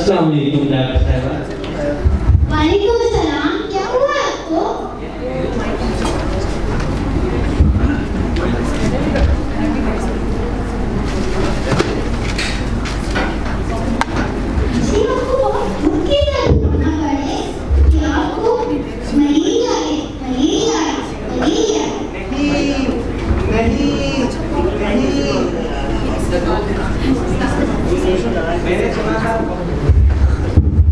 अस्सलाम वालेकुम डॉक्टर साहब। वालेकुम सलाम। क्या हुआ आपको? जी आपको बहुत दुख के साथ बोलना पड़े कि आपको मलेरिया है, मलेरिया है, मलेरिया है। मैंने सुना था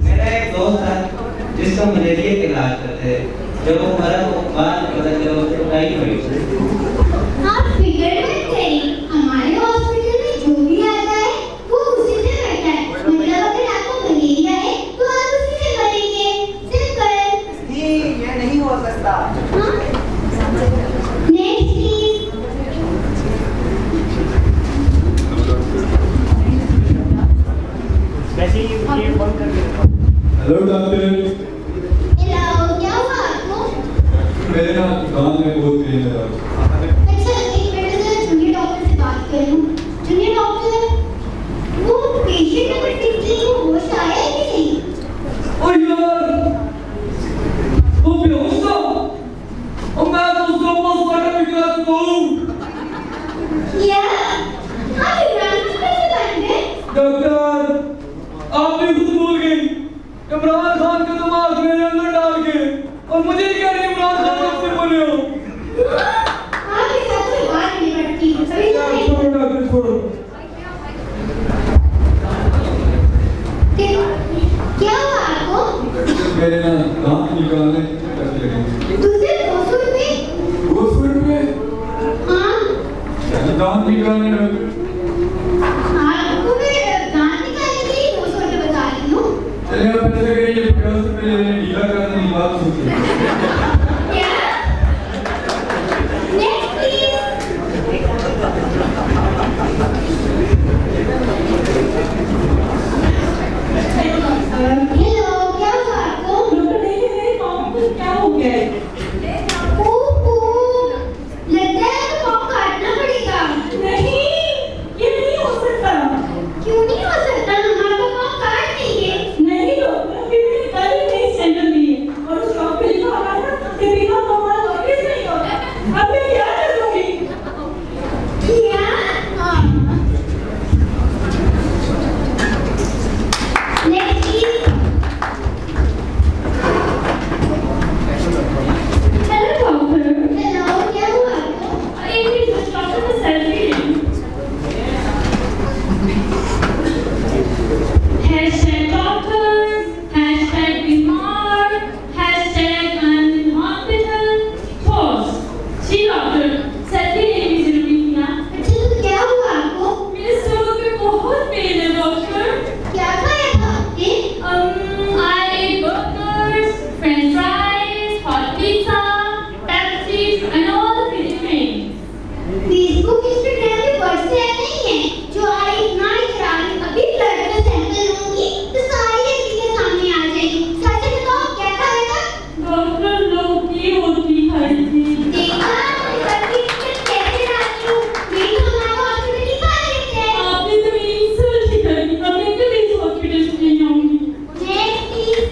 मेरा एक दोस्त था जिसको मलेरिया के इलाज करते थे। जब वो मरा तो बाद में पता चला उसको टाइफाइड था। आप फिक्र मत करिए, हमारे हॉस्पिटल में जो भी आता है वो उसी से मरता है। मतलब अगर आपको मलेरिया है तो आप उसी से मरेंगे। सिंपल। ये नहीं हो सकता। Next please. Hello doctor. Hello, क्या हुआ आपको? मेरे ना कान में बहुत पेन है। अच्छा, एक मिनट जरा जूनियर डॉक्टर से बात कर लूं। जूनियर डॉक्टर, वो पेशेंट नंबर 16 को होश आया है कि नहीं? ओए यार, वो बेहोश था और मैं तो उसको पोस्टमार्टम करा चुका हूँ। क्या आप इमरान खान कैसे बन गए? डॉक्टर, आप भी खुद भूल गई इमरान खान का दिमाग मेरे अंदर डाल के, और मुझे ही कह रही इमरान खान कब से बने हो। आपके साथ कोई बात नहीं बनती। अभी तो नहीं। छोड़ो डॉक्टर, छोड़ो। क्या हुआ आपको? मेरे ना दांत निकालने पैसे लगेंगे। दूसरे 200 रुपए? 200 रुपये? हाँ, दांत निकालने डॉक्टर। आपको मैं दांत निकालने के लिए 200 रुपए बता रही हूँ। चलिए आप पैसे करिए, 50 रुपये ले लें, ढीला करने की बात सोचिए। क्या? Next please. हेलो, क्या हुआ आपको? क्या हो गया है? ओहो, लगता है तो पाँव काटना पड़ेगा। नहीं, ये नहीं हो सकता। क्यों नहीं हो सकता? हम आपका पाँव काट देंगे। नहीं डॉक्टर, अभी मैंने कल ही नई सैंडल ली है और उस डॉक्टर ने कहा था कि बिना कमाल वापस नहीं होगा। अब मैं क्या करूँगी? क्या? Next please. Hello doctor. Hello, क्या हुआ आपको? एक मिनट, डॉक्टर ने सेल्फी ली। हैशटैग डॉक्टर, हैशटैग बीमार, हैशटैग अनहॉस्पिटल, पॉज। जी डॉक्टर, सेल्फी लेनी जरूरी थी ना? अच्छा, तो क्या हुआ आपको? मेरे स्टमक में बहुत पेन है डॉक्टर। क्या खाया था आपने? I ate burgers, French fries, hot pizza, Pepsi, and all the fizzy drinks. Facebook, Instagram पे व्हाट्सएप नहीं है जो आई इतना इकरार अभी ब्लड का सैंपल लूंगी तो सारी चीजें सामने आ जाएगी। सच बताओ, क्या खाया था? डॉक्टर लौकी होती खाई थी। देखा, सर्टिफिकेट कैसे डालती हूँ? नहीं तो हमारा हॉस्पिटल ही खा लेते हैं। आपने तो मेरी इंसल्ट ही कर दी। अब मैं कभी इस हॉस्पिटल से नहीं आऊंगी। Next please.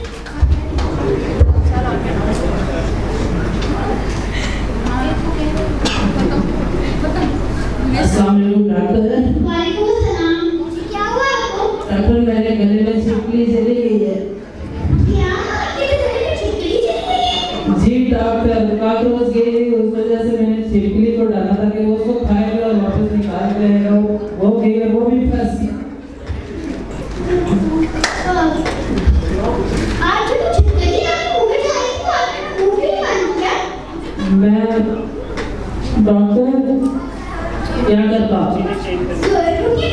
अस्सलाम वालेकुम डॉक्टर। वालेकुम सलाम। जी, क्या हुआ आपको? डॉक्टर, मेरे गले में छिपकली चली गई है। क्या आपके गले में छिपकली चली गई है? जी डॉक्टर, कॉकरोच गई, उस वजह से मैंने छिपकली को डाला था कि वो उसको खाएगा और वापस निकाल देगा। वो गई और वो भी फंस गई। आज जो छिपकली आपके मुंह में डाली थी, आपने मुंह क्यों बंद किया? मैं डॉक्टर क्या करता? रुकिए,